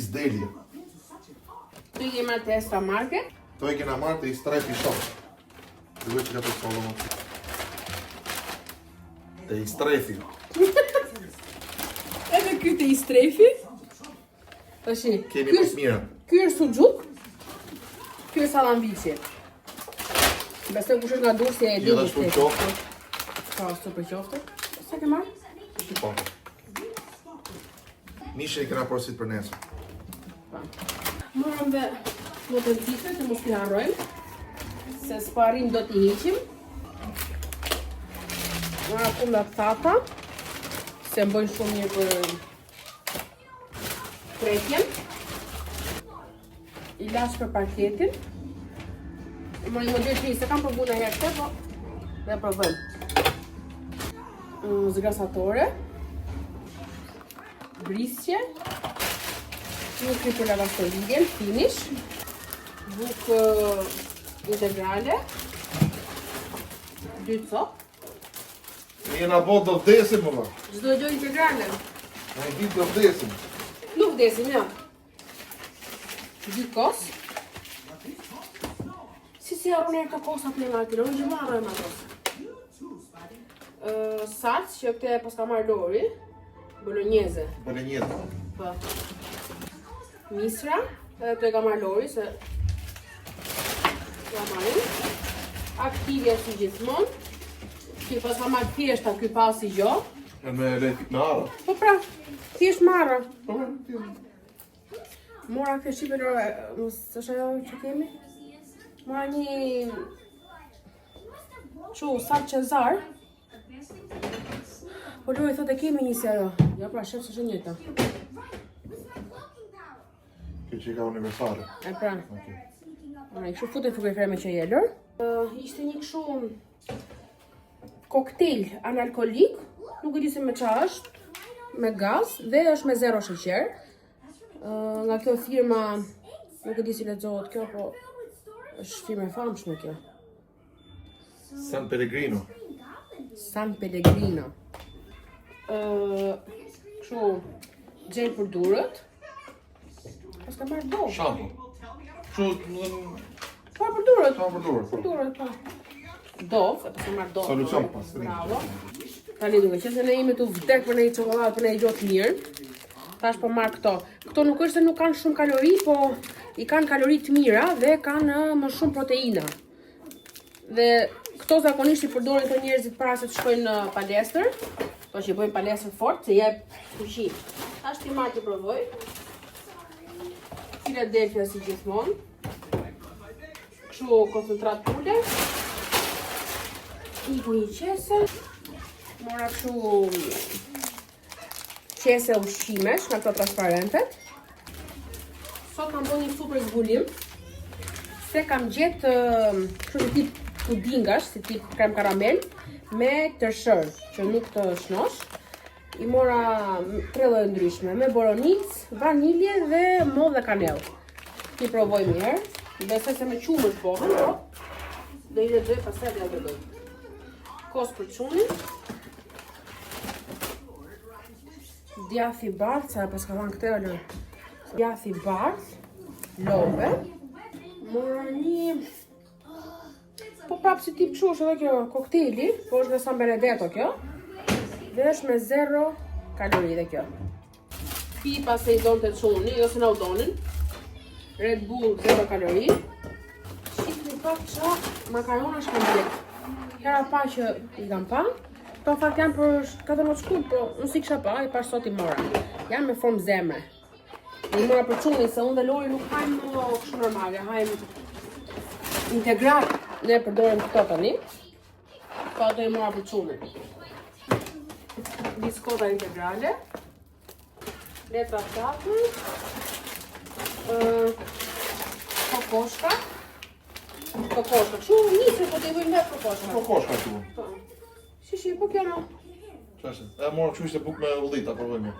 izdelje. Tu i marrë të Extra Market. To e kena marrë të i strefi shop. Duhet që ka të solomon. Të i strefi. Edhe ky të i strefi. Tashi, Kemi më të mira. ky është suxhuk. Ky është sallamviçi. Besoj kush është nga Durrësi e di. Gjithashtu qoftë. Ka super qoftë. Sa ke marrë? Po. Mishe i kena porosit për nesër. Morëm dhe motosiklet të mos t'i harrojmë, se s'parim do t'i hiqim. Mora punda thata, se mbojnë shumë mirë për trekjen. I lash për parketin. Mora një model që se kam përbu në herë të, po dhe provojmë. Zgrasatore. Brisje. Një kry për lavastolidjen, finish. Bukë integrale. 2 copë. Jena bot do vdesim, mëma. Çdo gjë integrale. Na i ditë do vdesim. Nuk vdesim, ja. 2 kos. Si harron herë të kosat në marrë, unë gjë marrë e marrë. Salcë, që këte pas ka marrë Lori. Bolognese. Bolognese. Po. Misra, edhe të e ka marrë Lori, se ja marrim. Aktivja si gjithmonë. Që pas ka marrë thjeshta, ky pasi gjo. E me lejt me ara. Po pra, thjesht marra. Po, Mora këtë shqipe Lori, së është ajo që kemi? Mora një... Qu, sa Qezar. Po Lori thotë e kemi një si ajo. Ja pra, shef së është njëta. Kjo që i ka universale. E pra. I kështu fute fuke kreme që jelër. Ishte një kështu koktejl analkolik, nuk e di se me qa është, me gaz dhe është me 0 sheqer. Nga kjo firma, nuk e di si lexohet kjo, po është firma e famshme kjo. San Pellegrino. San Pellegrino. Kështu gjel për durët. Pas ka marrë do. Shampo. Kështu, Pa për durët. sa për durët. Për durët, pa. Dov, e pas ka marrë dov. Solucion pas. Bravo. Tani duke që se ne jemi të vdek për ne i çokoladë, për ne i gjotë mirë. Tash po marr këto. Këto nuk është se nuk kanë shumë kalori, po i kanë kalori të mira dhe kanë më shumë proteina. Dhe këto zakonisht i përdorin këto njerëzit para se të shkojnë në palestër, po që i bëjnë palestër fort, se jep fuqi. Tash ti marr të provoj. Philadelphia si gjithmonë. Kështu koncentrat pule. I bu një qese. Mora kështu qese ushqimesh, nga këto transparentet. Sot kam bërë një super zbulim. Se kam gjetë kështu si tip pudingash, si tip krem karamel, me tërshër, që nuk të shnosh. I mora 3 lloje ndryshme, me boronicë, vanilje dhe mollë dhe kanell. Ti provoj mirë. Besoj se me qumë është bohen, po. Dhe i lexoj pastaj dhe ja doj. Kos për qumin. Djathi bardh, sa pas ka dhanë këtë alë. Djathi bardh, love. Mora një... Po prapë si tip qush edhe kjo koktejli, po është nga San Benedetto kjo. Dhe është me 0 kalori dhe kjo. Pipa se i donë të quni, ose na u donin. Red Bull 0 kalori. Shqipni pak qa makarona shkam blet. Hera pa që i kam pa. Këto fakt janë për 14 shkurt, po unë si kisha pa, i pash sot i mora. Janë me formë zemre. Dhe i mora për quni, se unë dhe Lori nuk hajmë kështu normale, hajmë integral. Ne përdorim këto tani. Po ato i mora për quni. Biskota integrale. Letra tatën. Kokoshka. Kokoshka. Kështu nisë, po t'i bëjmë dhe kokoshka. Kokoshka tu. Shishi, po kjo no. Qashtë? E mora kështu ishte buk me ullit, ta provojmë.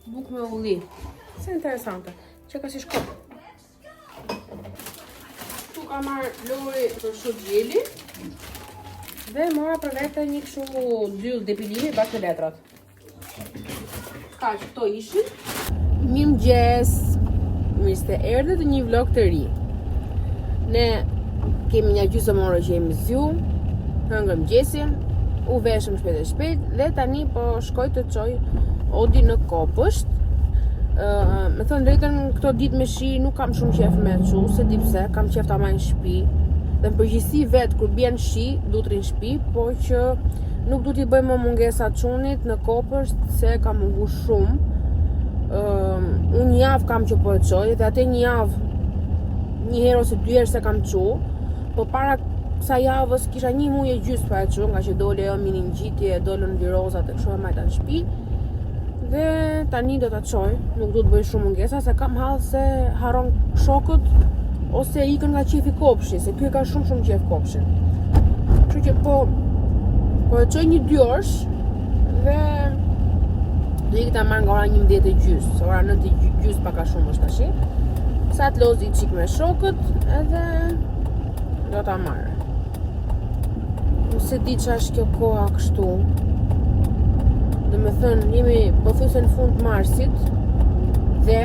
Buk me ulli. Se interesante. Që ka si shkop. Tu ka marrë Lori për shut gjeli. Dhe mora për vete një kështu dyll depilimi bashkë me letrat. Ka që këto ishin. Mirëmëngjes. Mirë se erdhët në një vlog të ri. Ne kemi një gjysmore që jemi zgju, hëngëm mëngjesin, u veshëm shpejt e shpejt dhe tani po shkoj të çoj Odi në Kopësht. Me thënë drejtën, këto ditë me shi nuk kam shumë qef me çu, se di pse, kam qef ta marr në shtëpi. Dhe në përgjithësi vetë kur bjen shi, duhet rri në shtëpi, po që nuk du t'i bëjmë më mungesa çunit në Kopësht se kam mungu shumë. Unë një javë kam që po e qoj, dhe atë një javë, një herë ose dy herë se kam qu, po para kësa javës kisha një muaj e gjysmë pa e qu, nga që dole jo meningjitje, dolën virozat e kështu e majta në shtëpi, dhe tani do t'a qoj, nuk du të bëj shumë mungesa, se kam hallë se haron shokët, ose ikën nga qefi kopshin, se ky ka shumë qef kopshin. Kështu që po e qoj një 2 orësh, dhe do i këta marrë nga ora 11:30, ora 9:30 paka shumë është tashi. Sa të lozi qik me shokët, edhe do ta marrë. Nuk se di që është kjo koha kështu. Dhe me thënë, jemi pothuajse në fund marsit, dhe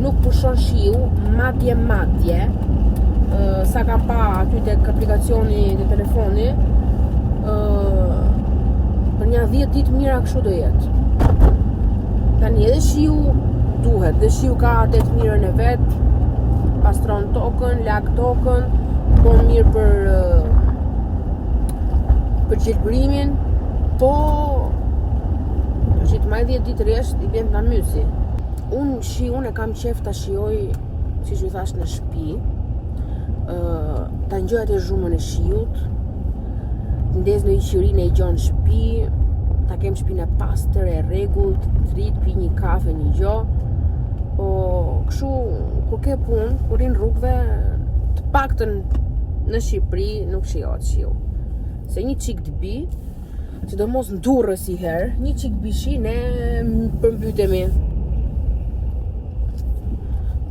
nuk pushon shiu, madje, sa kam pa aty tek aplikacioni të telefoni, për një 10 ditë mira kështu do jetë. Tani edhe shiu duhet, dhe shiu ka atë të mirën e vet, pastron tokën, lag tokën, bon mirë për gjelbërimin, po që të maj 10 ditë rresht i bjen nga mysi. Unë shiun e kam qef ta shijoj, si që i thash, në shtëpi, ta ngjoj atë zhumën e shiut, ndez në iqirinë e gjon në shtëpi, ta kem shtëpinë e pastër, e rregullt, drit, pi një kafe, një gjo. Po kështu kur ke punë, kur rin rrugëve, të paktën në Shqipëri nuk shijohet shiu. Se një çik të bi, sidomos në Durrë si herë, një çik bishi ne përmbytemi.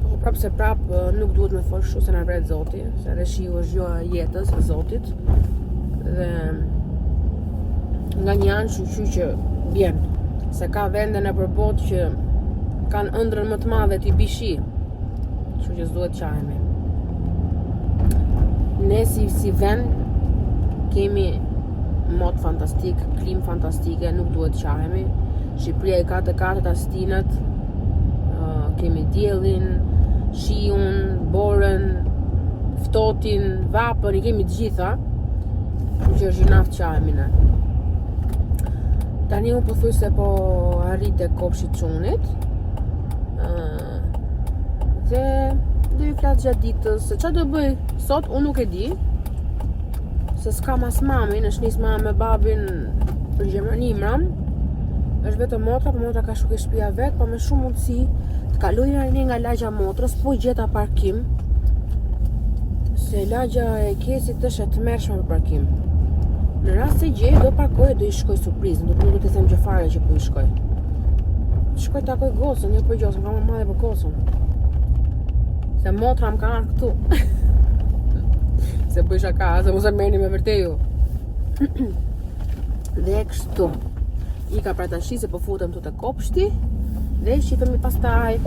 Po prapë se prapë nuk duhet me fol kështu se na vret Zoti, se edhe shiu është gjoja e jetës e Zotit. Dhe nga një anë që bjen, se ka vende në përbot që kanë ëndrën më të madhe t'i bishi, që s'duhet qajemi. Ne si vend kemi mod fantastik, klim fantastike, nuk duhet qajemi. Shqipëria i ka të katët astinët, kemi diellin, shiun, borën, ftohtin, vapën, i kemi të gjitha, që është gjinaf qajemi ne. Tani unë pothuajse po arrit e kopshi çunit, dhe do i flas gjatë ditës, se çfarë do bëj sot unë nuk e di, se s'kam as mamin, është nis mama me babin për Gjermani mram, është vetëm motra, po motra ka shku ke shtëpia vet, po me shumë mundësi të kaloj ne nga lagja motrës, po i gjeta parkim, se lagja e Kesit është e tmerrshme për parkim. Në rast se gjej, do parkoj e do i shkoj surprizën, nuk do të them gjë fare që po i shkoj. Shkoj takoj gocën, jo për gjosën, ka më madhe për gocën. Se motra më ka ardhur këtu. Se bëj shaka, se mos e merrni me vërteju. Dhe kështu. I ka pra tashi se po futem tu te Kopshti dhe shifemi pastaj.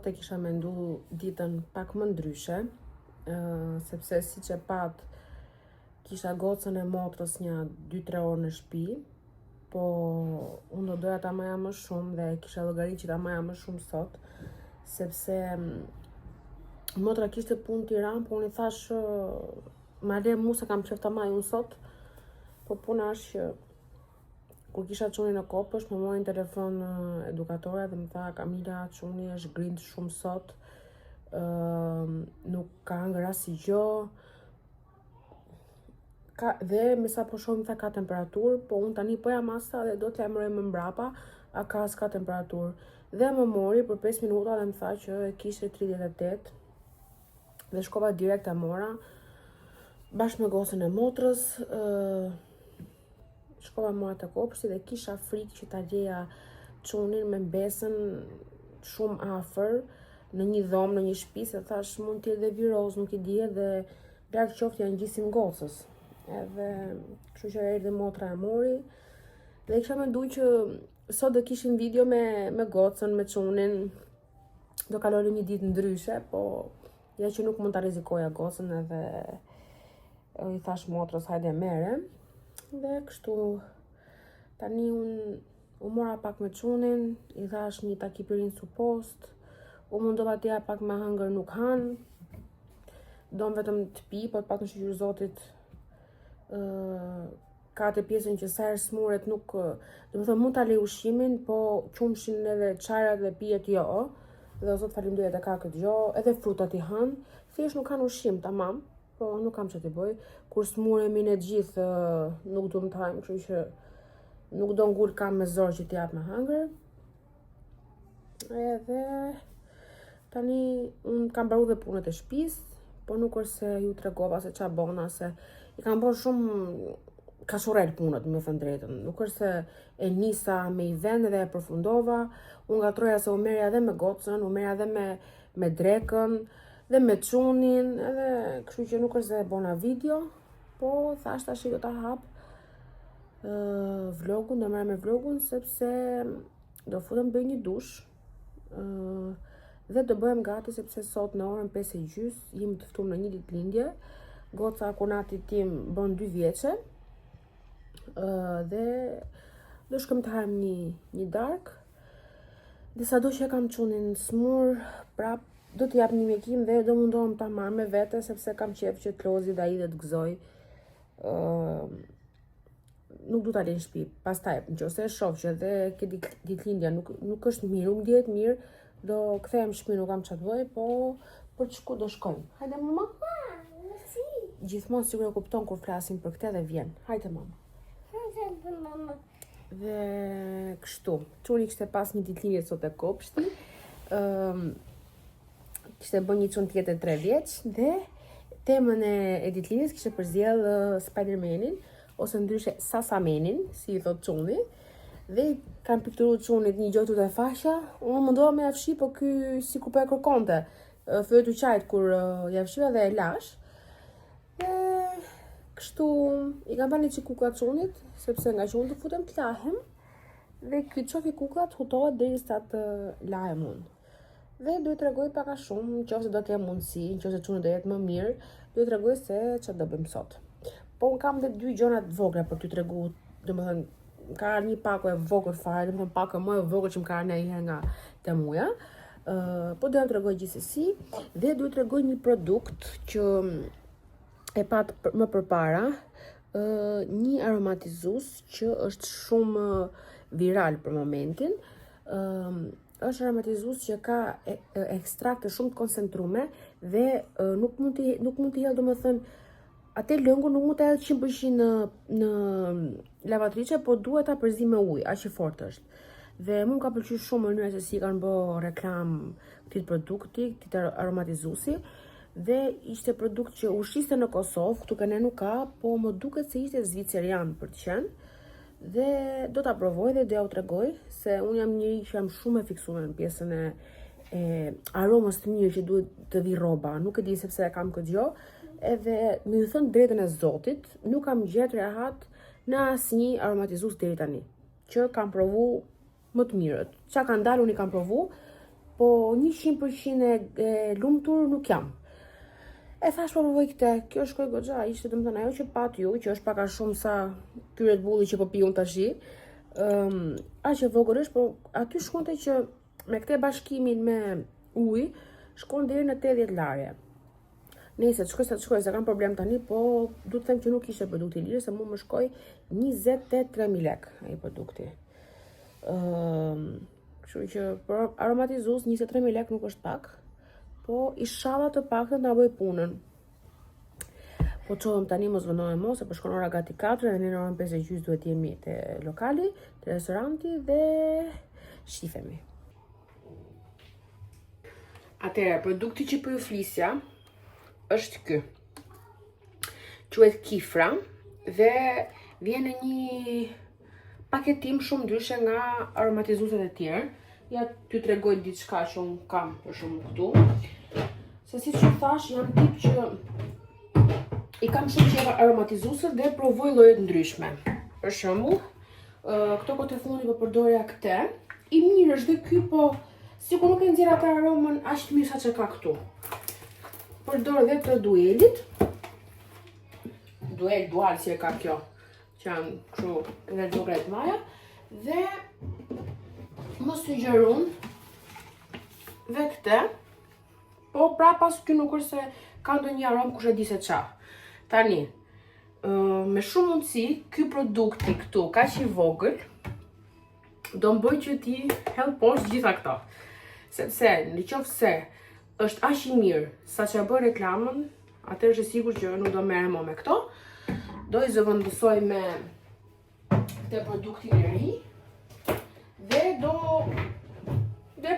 e kisha mendu ditën pak më ndryshe, sepse siç e pat kisha gocën e motrës një 2-3 orë në shtëpi, po unë do doja ta maja më shumë dhe kisha llogarit që ta maja më shumë sot, sepse motra kishte punë në Tiranë, po unë i thash ma le mu se kam qef ta maj unë sot, po puna është që kur kisha çunin në kopësht, më morën telefon edukatore dhe më tha Kamila, çuni është grind shumë sot, nuk ka hëngër asgjë. Dhe me sa po shohim tha ka temperaturë, po unë tani po jam asa dhe do të lajmëroj më mbrapa, a ka s'ka temperaturë. Dhe më mori për 5 minuta dhe më tha që e kishte 38, dhe shkova direkt e mora, bashkë me gocën e motrës, shkova mora të kopshti dhe kisha frikë që ta gjeja çunin me mbesën shumë afër, në një dhomë, në një shtëpi, se thash mund të jetë dhe viroz, nuk i dihet dhe larg qoftë janë gjysim gocës. Edhe kështu që erdhi motra e mori dhe kisha menduar që sot do kishim video me gocën, me çunin, do kalonim një ditë ndryshe, po ja që nuk mund ta rrezikoja gocën edhe i thash motrës hajde mere. Dhe kështu tani u mora pak me çunin, i thash një takipirin suppost, u mundova t'ja pak me hëngër nuk han, don vetëm të pi, po të pak në shqyr zotit ka të pjesën që sa herë smuret nuk, do të thënë mund ta lej ushqimin, po qumshin edhe çajrat dhe pijet jo. Dhe o zot faleminderit e ka këtë gjë, edhe frutat i han, thjesht nuk han ushqim, tamam, po nuk kam çfarë të bëj. Kur smuremi ne gjithë nuk do më tajmë, kështu që nuk do ngul kam me zor që t'jap me hëngër. Edhe tani unë kam mbaruar dhe punët e shtëpisë, po nuk është se ju tregova se ç'a bona, se i kam bërë shumë kashurel punët, me thënë drejtën. Nuk është se e nisa me i vend dhe e përfundova, unë gatroja se u merja edhe me gocën, u merja edhe me drekën, dhe me çunin, edhe kështu që nuk është se e bona video, po thash tash do ta hap vlogun, do merrem me vlogun, sepse do futem bëj një dush, dhe do bëhem gati sepse sot në orën 5:30 jemi të ftuar në një ditëlindje. Goca kunatit tim bën 2 vjeçe, dhe do shkojmë të hajmë një dark. Dhe sado që kam çunin smur, prap do t'i jap një mjekim dhe do mundohem ta marr me vete sepse kam qef që t'lozi dhe ai dhe t'gëzoj. Nuk du ta lej në shtëpi. Pastaj, nëse e shoh që edhe ke ditëlindja nuk është mirë, nuk ndihet mirë, do kthehem në shtëpi, nuk kam çfarë të bëj, po për çku do shkojmë. Hajde mama. Gjithmonë sigur e kupton kur flasim për këtë dhe vjen. Hajde mama. Hajde mama. Dhe kështu, çuni kishte pas një ditëlindje sot e kopshti. Kishte bën një çun tjetër 3 vjeç dhe temën e ditëlindjes kishte përzjell Spider-Manin ose ndryshe Sasamenin, si i thot çuni. Dhe kam pikturuar çunit një gjë të faqja, unë mundova me afshi, po ky si ku po e kërkonte. Fyet u qajt kur ja fshiva dhe e lash. Dhe kështu i kam bani që kuklat çunit, sepse nga që unë të futem të lahem, dhe ky çofi kuklat hutohet derisa të lahem unë. Dhe do i tregoj pak a shumë, nëse do kem mundësi, nëse çuni do jetë më mirë, do i tregoj se çfarë do bëjmë sot. Po unë kam dhe 2 gjëra të vogla për t'ju treguar, domethënë ka një pako e vogël fare, domethënë pako më e vogël që më ka ardhur një nga Temuja. Po do t'ju tregoj gjithsesi dhe do t'ju tregoj një produkt që e pat më përpara, një aromatizues që është shumë viral për momentin. Është aromatizues që ka ekstrakte shumë të koncentrume dhe nuk mund të jellë, domethënë atë lëngu nuk mund të jellë 100% në lavatriçe, po duhet ta përzi me ujë, aq i fortë është. Dhe mua ka pëlqyer shumë mënyra se si kanë bërë reklam këtij produkti, këtij aromatizuesi. Dhe ishte produkt që u shiste në Kosovë, këtu ne nuk ka, po më duket se ishte zvicerian për të qenë. Dhe do ta provoj dhe do ja u tregoj se unë jam njëri që jam shumë e fiksuar në pjesën e aromës të mirë që duhet të vi rroba. Nuk e di sepse e kam këtë gjë, edhe me ju thënë drejtën e Zotit, nuk kam gjetur rehat në asnjë aromatizues deri tani, që kam provu më të mirët. Çka kanë dalë unë i kam provu, po 100% e lumtur nuk jam. E thash po provoj këtë, kjo shkoi goxha, ishte domethënë ajo që pat ju, që është pak a shumë sa ky Red Bulli që po pi unë tash. Aq e vogël është, po aty shkonte që me këtë bashkimin me ujë shkon deri në 80 larje. Nëse të shkoj, se kam problem tani, po du të them që nuk ishte produkti i lirë, se mu më shkoj 23.000 lek ai produkti. Kështu që për aromatizues 23.000 lek nuk është pak, po inshallah të paktën ta bëj punën. Po çohem tani mos vënohem mos, se po shkon ora gati 4 dhe në orën 5:30 duhet jemi te lokali, te restoranti dhe shifemi. Atëherë, produkti që po ju flisja është ky. Quhet Kifra dhe vjen në një paketim shumë ndryshe nga aromatizueset e tjerë. Ja t'ju tregoj diçka që unë kam për shumë këtu. Se si që thash, jam tip që i kam shumë qeva aromatizueset dhe provoj lloje ndryshme. Për shembull, këto kohë të fundit po përdorja këtë. I mirë është dhe ky, po sikur nuk e nxjerr atë aromën aq të mirë sa që ka këtu. Përdor dhe të duelit. Dual si e ka kjo, që janë kështu në gjokret maja. Dhe më sugjerun dhe këtë. Po prapas ky nuk është se ka ndonjë aromë kush e di se ça. Tani, me shumë mundësi, ky produkti këtu, kaq i vogël, do më bëj që ti hell poshtë gjitha këto. Sepse, në qoftë se është aq i mirë sa që bën reklamën, atëherë është sigurt që nuk do merrem më me këto. Do i zëvendësoj me këtë produktin e ri dhe do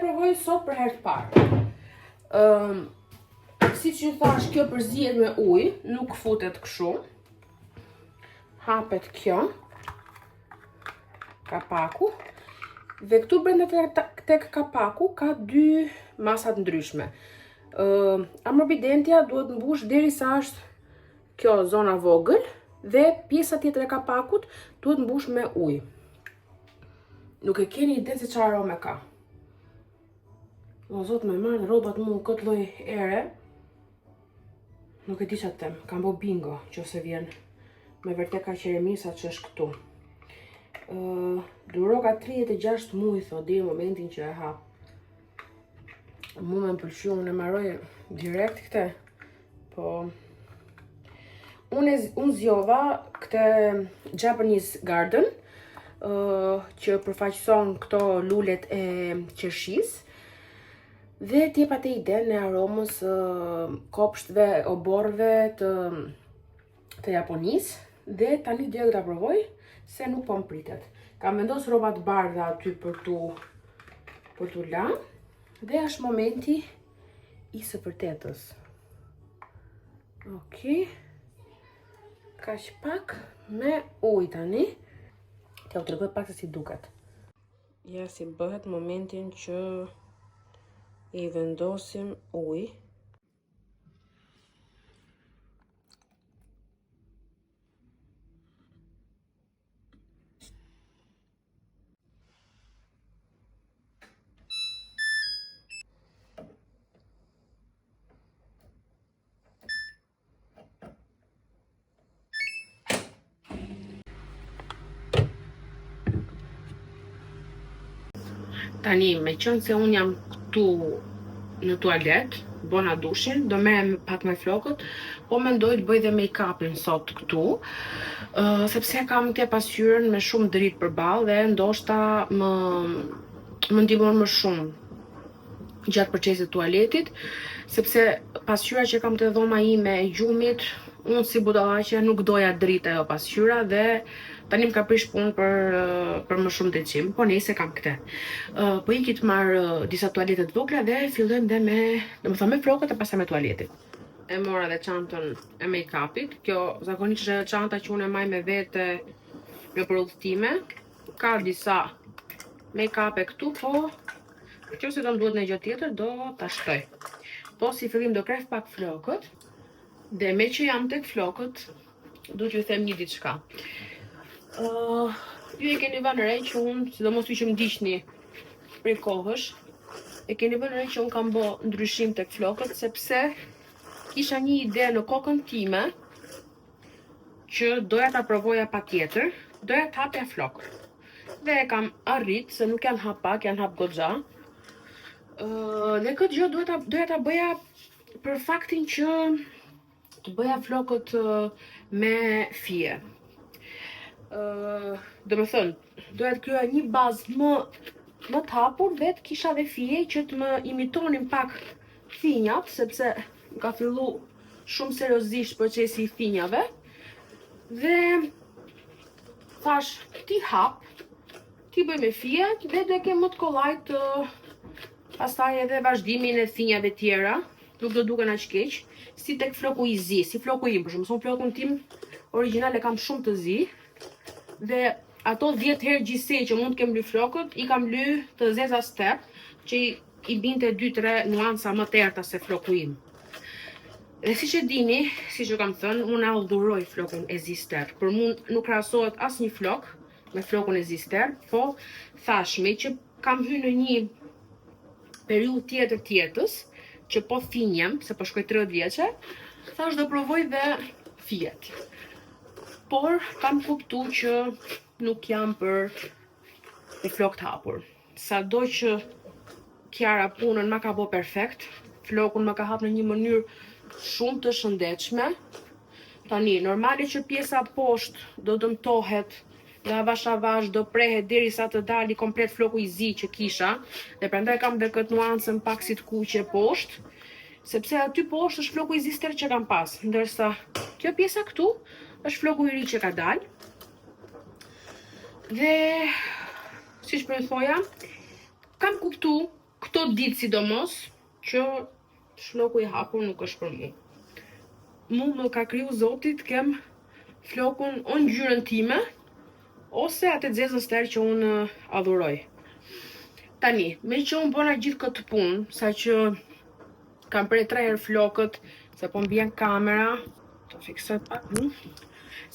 provoj sot për herë të parë. Si që ju thash, kjo përzihet me ujë, nuk futet kështu. Hapet kjo kapaku dhe këtu brenda tek kapaku ka dy masa të ndryshme. Amorbidentia duhet mbush derisa është kjo zona vogël dhe pjesa tjetër e kapakut duhet mbush me ujë. Nuk e keni ide se çfarë arome ka. O zot, me marrë rrobat mu këtë lloj ere. Nuk e di çfarë them, kam bo bingo nëse vjen me vërtet ka qeremisa që është këtu. Duro ka 36 muaj thot deri në momentin që e hap. Mu më pëlqeu, unë e marroj direkt këtë. Po unë zgjova këtë Japanese Garden që përfaqëson këto lulet e qershisë. Dhe t'jep atë ide në aromës kopshtve, oborëve të Japonisë. Dhe tani do ta provoj se nuk po më pritet. Kam vendos rroba të bardha aty për tu la. Dhe është momenti i së vërtetës. Okej. Kaq pak me ujë tani. T'ja u tregoj pak se si duket. Ja si bëhet momentin që i vendosim ujë. Tani, me qënë se unë jam këtu në tualet, bona dushin, do merrem pak me flokët, po mendoj të bëj dhe make-upin sot këtu, sepse kam këtë pasqyrën me shumë dritë përballë dhe ndoshta më ndihmon më shumë gjatë procesit të tualetit, sepse pasqyra që kam te dhoma ime e gjumit, unë si budallaqe nuk doja dritë ajo pasqyra dhe tani më ka prish punë për më shumë deqim, po nëse kam këtë. Po iki të marr disa tualete të vogla dhe fillojmë dhe me flokët e pastaj me tualetin. E mora dhe çantën e make-upit. Kjo zakonisht është çanta që unë e maj me vete në përudhëtime. Ka disa make-upe këtu, po nëse do më duhet në gjë tjetër, do ta shtoj. Po si fillim do kref pak flokët. Dhe me që jam tek flokët, du t'ju them një diçka. Ju e keni vënë re që unë, sidomos ju që më ndiqni prej kohësh, E keni vënë re që unë kam bë ndryshim tek flokët, sepse kisha një ide në kokën time që doja ta provoja patjetër, doja të hapja flokë. Dhe e kam arrit, se nuk janë hap pak, janë hap goxha. Dhe këtë gjë doja ta bëja për faktin që të bëja flokët me fije. Do me thënë, doja të kryoja një bazë më të hapur dhe të kisha dhe fije që të më imitonin pak thinjat, sepse ka fillu shumë seriozisht procesi i thinjave. Dhe thash, ti hap, ti bëj me fije dhe do e kem më të kollajt pastaj edhe vazhdimin e thinjave tjera, nuk do duken aq keq, si tek floku i zi, si floku im, për shembull, flokun tim origjinal e kam shumë të zi, dhe ato 10 herë gjithsej që mund të kem ly flokët, i kam ly të zeza step, që i binte 2-3 nuanca më të errta se floku im. Dhe siç e dini, siç ju kam thënë, unë adhuroj flokun e zi step. Për mua nuk krahasohet asnjë flok me flokun e zi step, po thashmi që kam hyrë në një periudhë tjetër tjetës, që po thinjem, se po shkoj 30 vjeçe, thash do provoj dhe fijet. Por kam kuptuar që nuk jam për flok të hapur. Sado që Kiara punën ma ka bo perfekt, flokun ma ka hap në një mënyrë shumë të shëndetshme. Tani, normali që pjesa poshtë do dëmtohet dhe avash do prehet derisa të dali komplet floku i zi që kisha, dhe prandaj kam dhe këtë nuancën pak si të kuqe poshtë, sepse aty poshtë është floku i zi ster që kam pas, ndërsa kjo pjesa këtu është floku i ri që ka dalë. Dhe siç po e thoja, kam kuptu këto ditë sidomos që floku i hapur nuk është për mua. Mu më ka kriju Zoti të kem flokun o ngjyrën time, ose atë zezën ster që unë adhuroj. Tani, me që unë bona gjithë këtë punë, sa që kam prej 3 herë flokët, se po mbjen kamera, të fiksoj pak,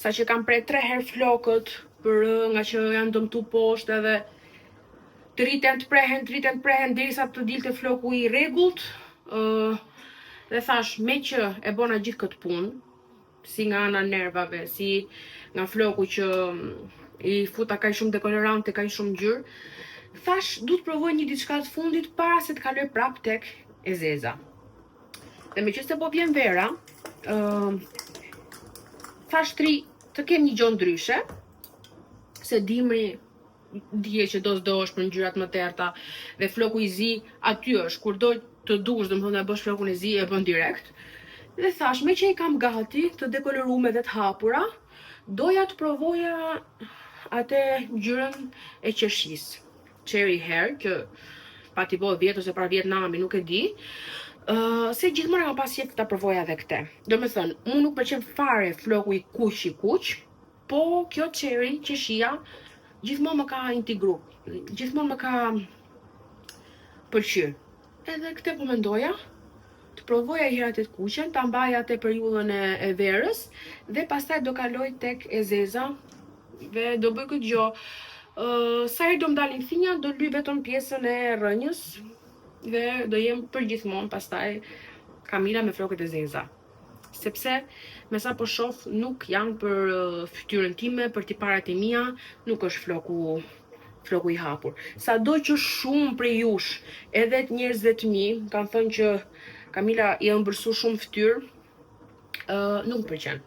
sa që kam prej 3 herë flokët, për nga që janë dëmtu poshtë edhe të rriten të prehen, derisa të dilte floku i rregullt, dhe thash, me që e bona gjithë këtë punë, si nga ana nervave, si nga floku që i futa kaq shumë dekolorante, kaq shumë ngjyrë, thash du të provoj një diçka të fundit para se të kaloj prap tek e zeza. Dhe me që se po vjen vera, thash të kem një gjë ndryshe, se dimri dije që do s'do është për ngjyrat më të errta, dhe floku i zi aty është, kur do të dush, domethënë e bësh flokun e zi, e bën direkt. Dhe thash, me që i kam gati të dekolorume dhe të hapura, doja të provoja atë ngjyrën e qershisë. Cherry hair, që pati po 10 ose para Vietnami, nuk e di. Se gjithmonë kam pas qejf ta provoja edhe këtë. Domethënë, unë nuk pëlqen fare floku i kuq, po kjo cherry, qeshia, gjithmonë më ka integru, gjithmonë më ka pëlqyer. Edhe këtë po mendoja, të provoja i herë atë të kuqen, ta mbaja atë periudhën e verës, dhe pastaj do kaloj tek e zeza, dhe do bëj këtë gjë. Sa herë do më dalin thinja, do lyj vetëm pjesën e rrënjës, dhe do jem përgjithmonë pastaj Kamila me flokët e zeza. Sepse, me sa po shoh, nuk janë për fytyrën time, për tiparat e mia, nuk është floku i hapur. Sado që shumë prej jush, edhe të njerëzve të mi, kanë thënë që Kamila i ëmbëlsu shumë fytyrë, nuk më pëlqen.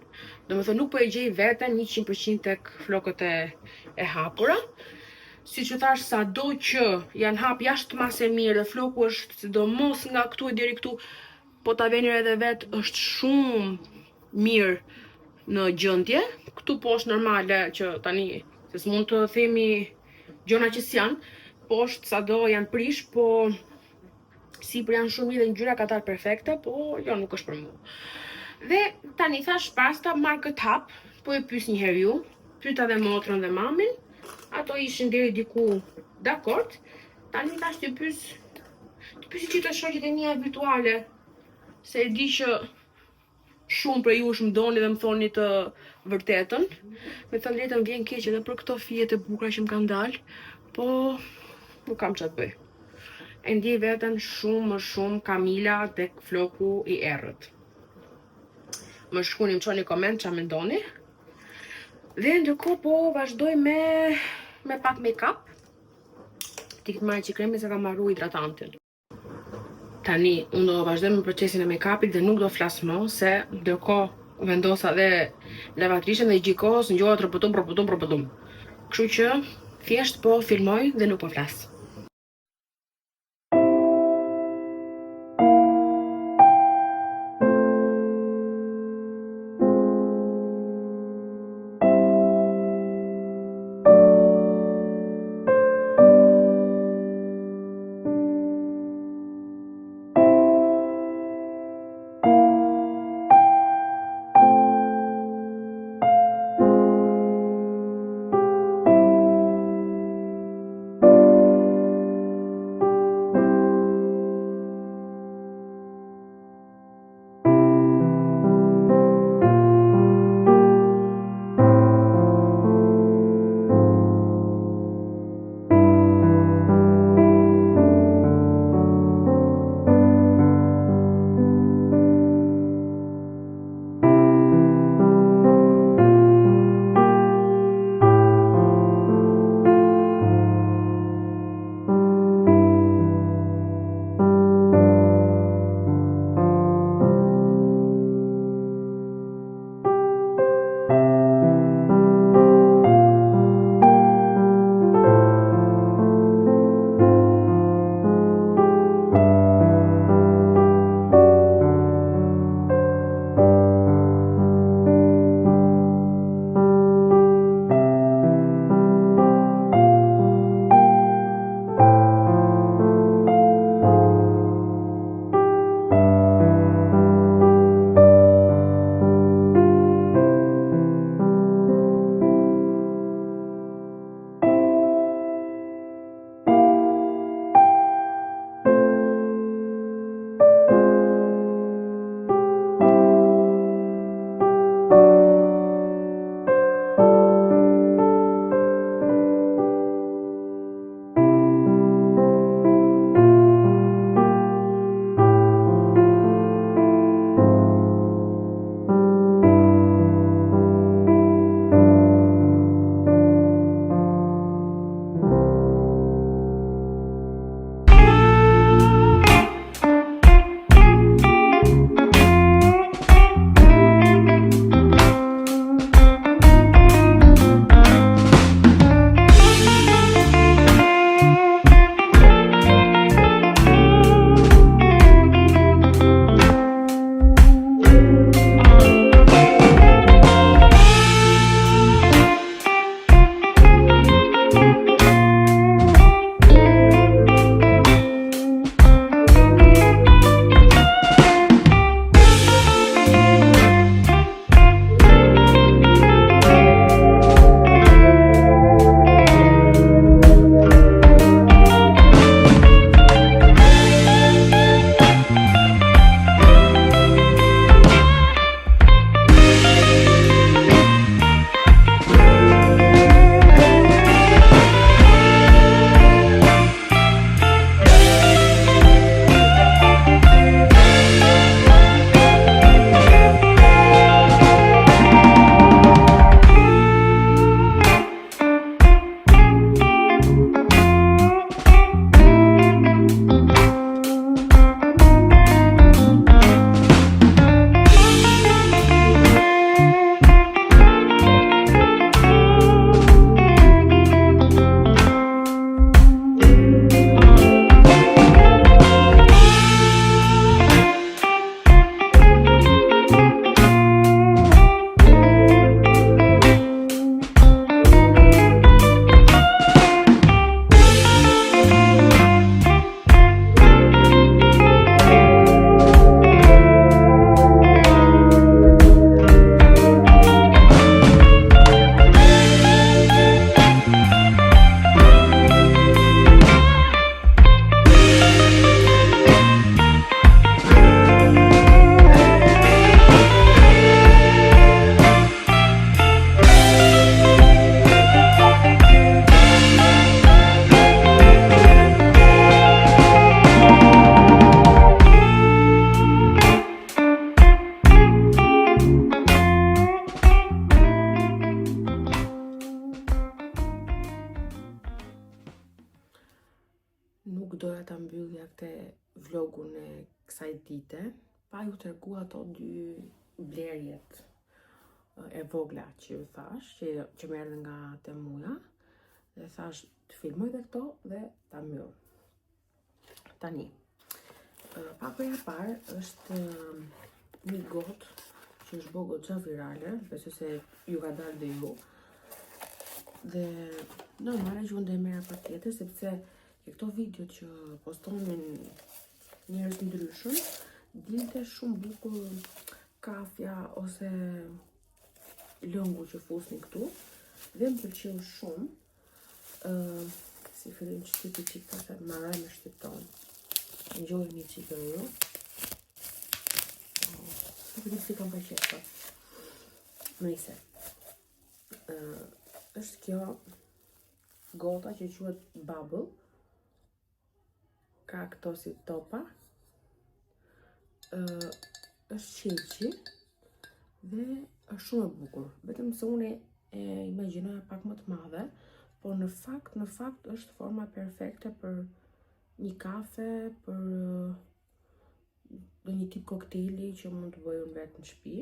Domethënë nuk po e gjej veten 100% tek flokët e hapura. Siç u thash, sado që janë hap jashtë masë e mirë, dhe floku është sidomos nga këtu deri këtu, po ta veni edhe vet, është shumë mirë në gjendje. Këtu poshtë normale që tani, se s'mund të themi gjona që s'janë, poshtë sado janë prish, po sipër janë shumë mirë dhe ngjyra ka dalë perfekte, po jo, nuk është për mua. Dhe tani thash pasta marr këtë hap, po e pyes një herë ju, pyeta dhe motrën dhe mamin, ato ishin deri diku dakord. Tani thash të pyes që të shoqet e mia virtuale, se e di që shumë prej jush më doni dhe më thoni të vërtetën. Me thënë drejtën vjen keq edhe për këto fijet e bukura që më kanë dalë, po nuk kam çfarë të bëj. e ndjej veten shumë më shumë Kamila tek floku i errët. Më shkruani, më çoni koment ç'a mendoni. Dhe ndërkohë po vazhdoj me pak make-up. Ti këtë marrë që kremi se kam marru hidratantin. Tani, unë do vazhdoj me procesin e make-upit dhe nuk do flas më, se ndërkohë vendosa dhe lavatrishën dhe gjikohës ngjohet rëpëtum. Kështu që thjesht po filmoj dhe nuk po flas. nuk doja ta mbyllja këtë vlogun e kësaj dite, pa ju tregu ato 2 blerjet e vogla që ju thash, që më erdhën nga Temuja, dhe thash të filmoj dhe këto dhe ta mbyll. Tani, pakoja e parë është një gotë që është bo goxha virale, besoj se ju ka dalë dhe ju. Dhe normale që unë dhe mera për tjetër, sepse këto video që postonin njerëz ndryshëm, dilte shumë bukur kafja ose lëngu që fusni këtu, dhe më pëlqeu shumë. Si fillim që tipi qikta se marraj me shqipton. Ngjoj një qikë ju. Nuk di si kam pëlqyer. Nëse. Është kjo gota që quhet Bubble. Ka këto si topa. Është qeqi dhe është shumë e bukur. Vetëm se unë e imagjinoja pak më të madhe, por në fakt është forma perfekte për një kafe, për do një tip koktejli që mund të bëj unë vetë në shtëpi.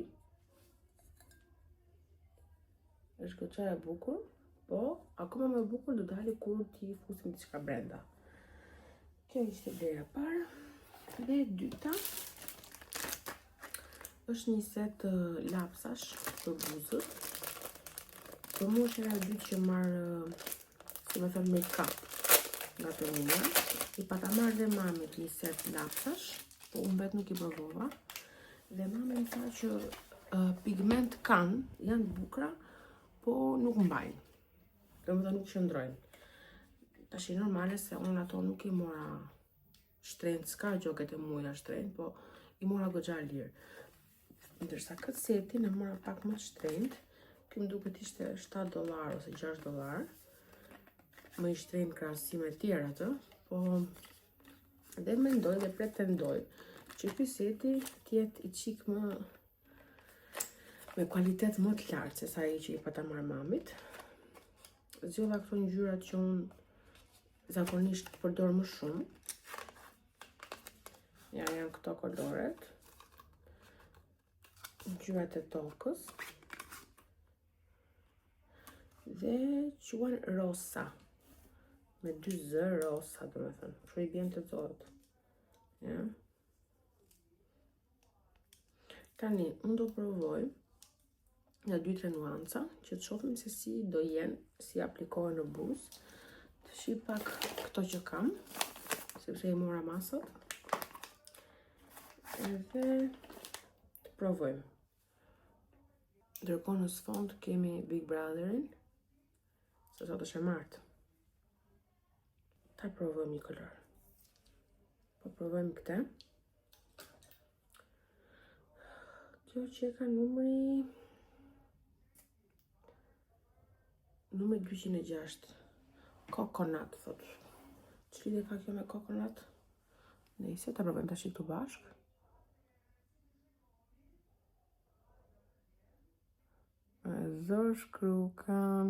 Është goxha e bukur, po akoma më e bukur do dali kur ti fusim diçka brenda. Kjo ishte ideja e parë. Dhe e dyta është një set lapsash për buzët. Për mua është era e dytë që marr, si më thënë, make-up nga Temuja. I pata marrë dhe mamit një set lapsash, po unë vetë nuk i provova. Dhe mami më tha që pigment kanë, janë të bukura, po nuk mbajnë. Domethënë nuk qëndrojnë. Tash i normale se unë ato nuk i mora shtrenjtë, s'ka gjoke Temuja shtrenjtë, po i mora goxha lirë. Ndërsa këtë setin e mora pak më shtrenjtë, kjo më duket ishte $7 ose $6. Më i shtrenjtë krahasim me tjera të, po dhe mendoj dhe pretendoj që ky seti tjetë i qik më me kualitet më të lartë se sa ai që i pata marr mamit. Zgjodha këto ngjyrat që unë zakonisht përdor më shumë. Janë këto koloret. Ngjyrat e tokës. Dhe quhen rosa. Me 2 z rosa, do me thënë. Kështu i bjen të zotë. Ja. Tani, unë do provoj nga 2-3 nuanca, që të shohim se si do jenë, si aplikohen në buzë. Të shi pak këto që kam, sepse i mora masat. Edhe të provojmë. Ndërkohë në sfond kemi Big Brotherin, se sot është e martë. Ta provojmë një kolor. Po provojmë këte. Kjo që ka numri 206. Coconut, thot. Që lidhje ka kjo me coconut? Nëse ta provojmë tash këtu bashkë. Zor shkrukan.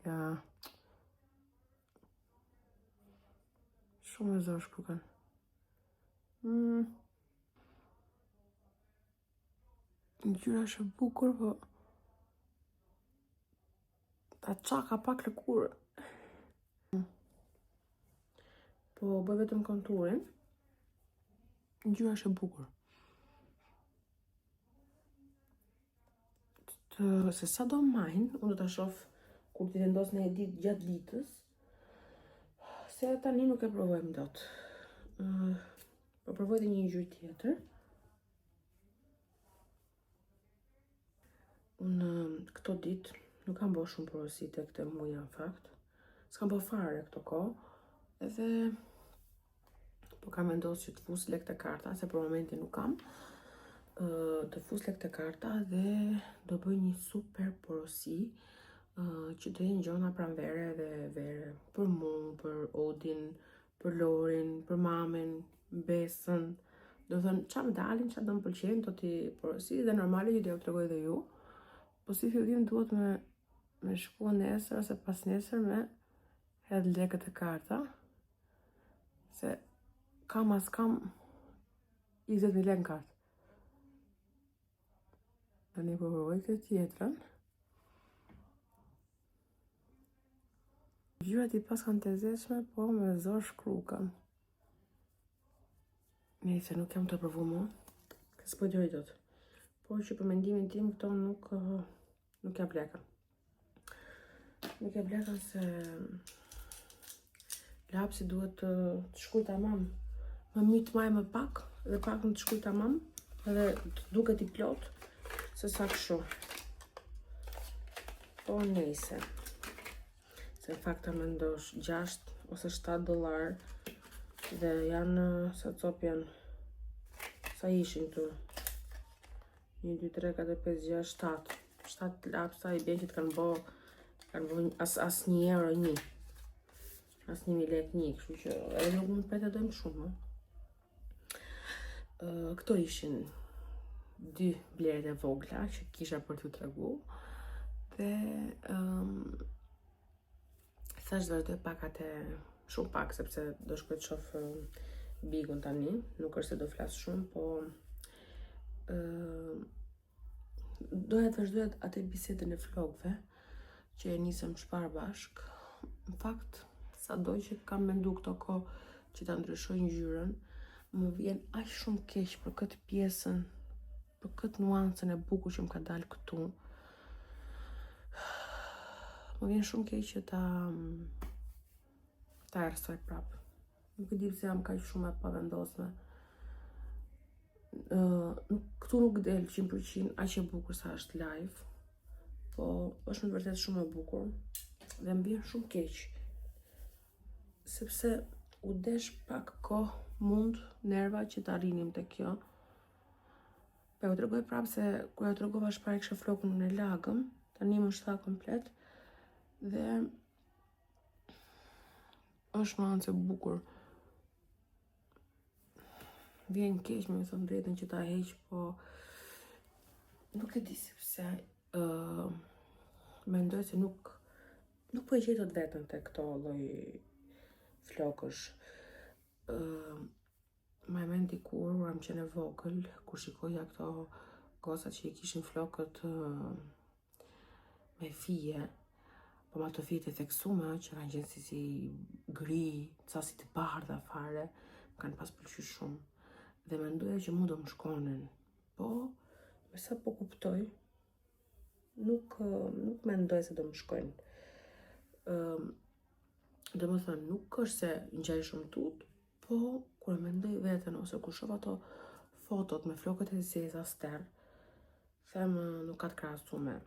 Ja. Shumë e zor shkrukan. Ngjyra është e bukur, po ta çaka pak lëkurë. Po bëj vetëm konturin. Ngjyra është e bukur. Se sa do majnë, unë do ta shoh kur ti vendos në ditë gjatë ditës. Se tani nuk e provojmë dot. Po provoj edhe një ngjyrë tjetër. Unë këto ditë nuk kam bërë shumë porosi tek Temuja në fakt. S'kam bërë fare këto kohë. Edhe po kam vendosur që të fus lekë të karta, se për momentin nuk kam. Të fus lekë të karta dhe do bëj një super porosi që të jenë gjona pranvere dhe vere. Për mu, për Odin, për Lorin, për mamen, Besën. Do thënë, qa më dalin, qa do më pëlqen, do t'i porosi dhe normale që do t'ju tregoj dhe ju. Po si fillim duhet me shku nesër ose pas nesër me edhe lekët e karta, se kam as kam 20.000 lekë në kartë. Dhe një përvoj këtë tjetërën. Gjyrat i pas kanë të zeshme, po me zor shkrukën. Nëse nuk jam të provu mu, kësë po gjoj dot. Po që për mendimin tim këto nuk ja blekën. Nuk ja blekën se lapsi duhet të shkuj tamam. Më mytë maj më pak, dhe pak në të shkuj tamam, edhe të duket i plot, se sa kështu. Po nejse. Se në fakt ta mendosh $6 ose $7 dhe janë sa cop janë sa ishin këtu 1, 2, 3, 4, 5, 6, 7 lapsa i bjen që të kanë bo as €1 një, as 1.000 lekë një, kështu që edhe nuk mund pretendojmë shumë. Këto ishin 2 blerjet e vogla që kisha për t'ju tregu dhe thash vazhdoj pak atë shumë pak sepse do shkoj të shoh Bigun tani, nuk është se do flas shumë, po doja të vazhdoj atë bisedën e flokëve që e nisëm shpar bashk. Në fakt, sado që kam mendu këto kohë që ta ndryshoj ngjyrën, më vjen aq shumë keq për këtë pjesën, për këtë nuancën e bukur që më ka dalë këtu. Më vjen shumë keq që ta erësoj prapë. Nuk e di pse jam kaq shumë e pavendosme. Këtu nuk del 100% aq e bukur sa është live, po është në vërtet shumë e bukur dhe më vjen shumë keq. Sepse u desh pak kohë mund nerva që ta arrinim te kjo. Po u tregoj prapë se kur ja tregova shpar kisha flokun në lagëm, tani më shta komplet dhe është nuancë e bukur. Vjen keq me thënë drejtën që ta heq, po nuk e di sepse mendoj se nuk po e gjej dot veten te këto lloj flokësh. Më mend dikur kur jam qenë e vogël, kur shikoja këto gocat që i kishin flokët me fije, po ma të fije të theksume që kanë qenë si gri, ca si të bardha fare, më kanë pas pëlqyer shumë. Dhe mendoja që mu do më shkonin, po me sa po kuptoj, nuk mendoj se do më shkojnë. Dhe më thënë, nuk është se ngjaj shumë tut, po kur e mendoj veten ose kur shoh ato fotot me flokët e zeza ster, them nuk ka të krahasuar.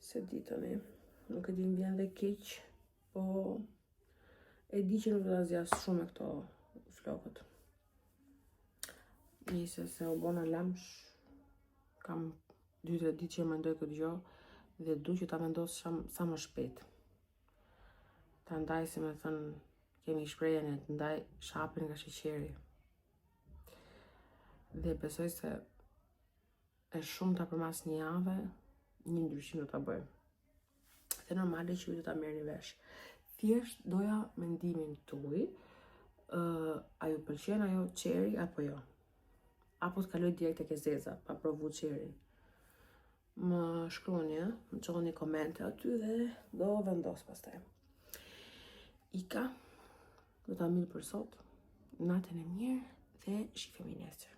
Se di tani, nuk e di, më vjen dhe keq, po e di që nuk do ta zgjas shumë me këto flokët. Nise se u bona lamsh, kam 2-3 ditë që e mendoj këtë gjë dhe du që ta vendos sa më shpejt. Ta ndaj, si me thënë, kemi shprehjen e të ndaj shapin nga sheqeri. Dhe besoj se e shumta përmas një jave, një ndryshim do ta bëj. Dhe normale që ju do ta merrni vesh. Thjesht doja mendimin tuaj. A ju pëlqen ajo qeri apo jo? Apo të kaloj direkt tek e zeza, pa provu qerin? Më shkruani, më çoni komente aty dhe do vendos pastaj. Ika, do ta mbyll për sot. Natën e mirë dhe shifemi nesër.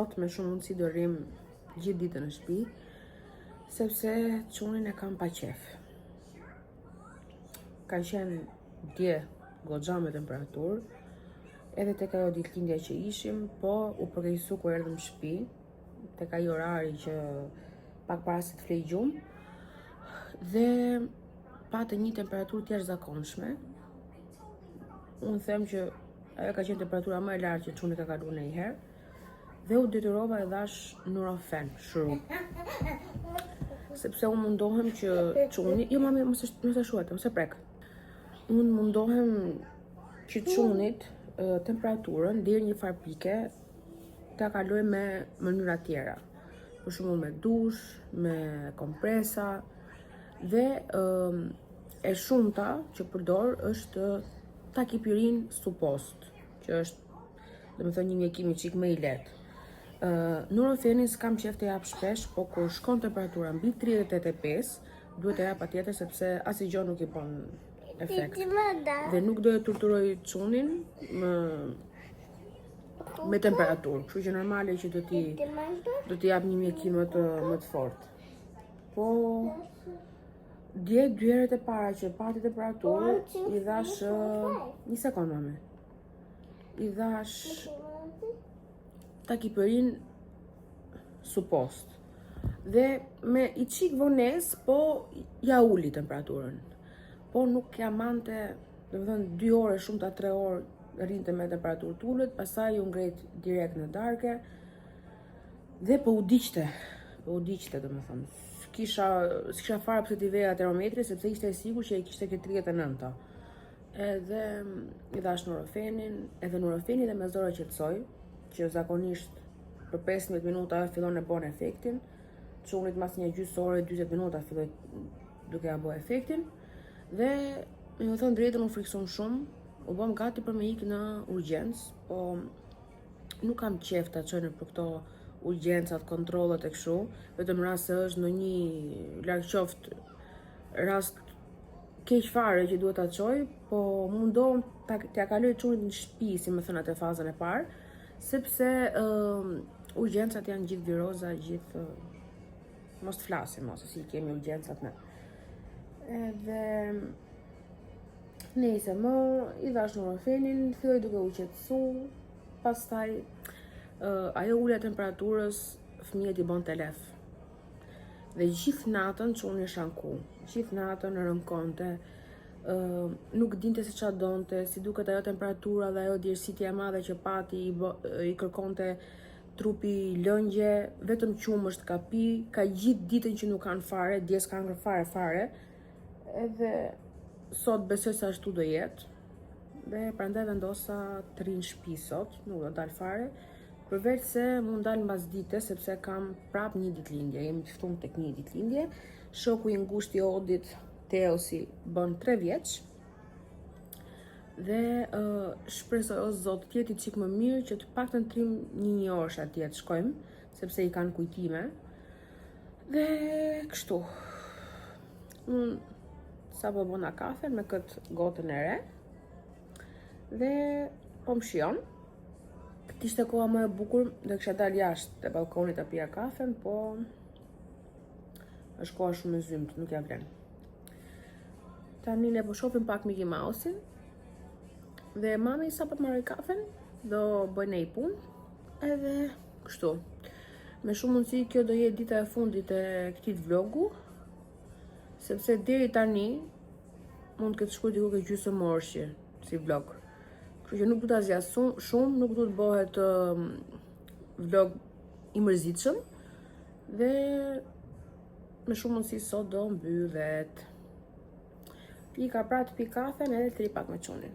sot me shumë mundësi do rrim gjithë ditën në shtëpi, sepse çunin e kam pa qef. Ka qenë dje goxha me temperaturë, edhe tek ajo ditëlindja që ishim, po u përkeqësu kur erdhëm në shtëpi, tek ai orari që pak para se të flej gjumë, dhe patë një temperaturë të jashtëzakonshme. Unë them që ajo ka qenë temperatura më e lartë që çuni ka kaluar ndonjëherë, dhe u detyrova e dhash Nurofen shurup. Sepse unë mundohem që çuni, jo mami, mos e shuat, mos e prek. Unë mundohem që çunit temperaturën deri një farë pike ta kaloj me mënyra tjera. Për shembull me dush, me kompresa, dhe e shumta që përdor është takipirin suppost, që është, domethënë, një mjekim i çik më i lehtë. Nurofenin s'kam qef të jap shpesh, po kur shkon temperatura mbi 38.5, duhet të jap patjetër sepse asnjë gjë nuk i bën efekt. Dhe nuk do e torturoj çunin me temperaturë, kështu që normale që do t'i jap një mjekim më të fortë. Po dje 2 herët e para që pati temperaturë, i dhash një sekond mami. I dhash takiperin suppost. Dhe me i qik vones, po ja uli temperaturën. Po nuk ja mante, domethënë 2 ore, shumë ta 3 orë rrinte me temperaturë t'ulët, pastaj u ngret direkt në darke, dhe po u diqte domethënë. S'kisha fare pse t'i veja termometri, sepse ishte e sigurt që e kishte ke 39. Edhe i dhash Nurofenin, edhe Nurofeni dhe me zora qetësoj, që zakonisht për 15 minuta fillon e bën efektin, çunit mas një gjysmë ore, 40 minuta filloi duke ja bë efektin, dhe me më thënë drejtën u frikson shumë, u bëm gati për me ikë në urgjencë, po nuk kam qef ta çoj në për këto urgjencat, kontrollet e kështu, vetëm rast se është në një larg qoftë rast keq fare që duhet ta çoj, po mundohem t'ja kaloj çunit në shtëpi, si më thënë atë fazën e parë, sepse urgjencat janë gjithë viroza, gjithë mos të flasim mos, si kemi urgjencat ne. Edhe nejse, më i dhash Nurofenin, filloi duke u qetësu, pastaj ajo ulja e temperaturës fëmijët i bën telef. Dhe gjithë natën çuni shanku, gjithë natën rënkonte, nuk dinte se çfarë donte, si duket ajo temperatura dhe ajo djersitja e madhe që pati i kërkonte trupi lëngje, vetëm qumësht ka pi, ka gjithë ditën që nuk kanë fare, dje s'kan fare, edhe sot besoj se ashtu do jetë, dhe prandaj vendosa të ri në shtëpi sot, nuk do dal fare, përveç se mund dal mbas dite, sepse kam prap një ditëlindje, jemi të ftuar tek një ditëlindje. Shoku i ngushtë i Odit, Teosi, bën 3 vjeç, dhe shpresoj o Zot të jetë çik më mirë, që të paktën trim një orë atje të shkojmë, sepse i kanë kujtime. Dhe kështu. Sapo bëna kafe me këtë gotën e re, dhe po më shijon. Ishte koha më e bukur, dhe kisha dal jashtë te balkoni ta pija kafen, po është koha shumë e zymt, nuk ja vlen. Tani ne po shohim pak Mickey Mouse-in, dhe mami sapo të marrë kafen, do bëj një punë, edhe kështu. Me shumë mundësi kjo do jetë dita e fundit e këtij vlogu, sepse deri tani mund të ketë shkuar diku ke gjysmë orëshi si vlog. Kështu që nuk du ta zgjas shumë, nuk du të bëhet vlog i mërzitshëm, dhe me shumë mundësi sot do mbyllet. Pika pra të pi kafen edhe të ri pak me çunin.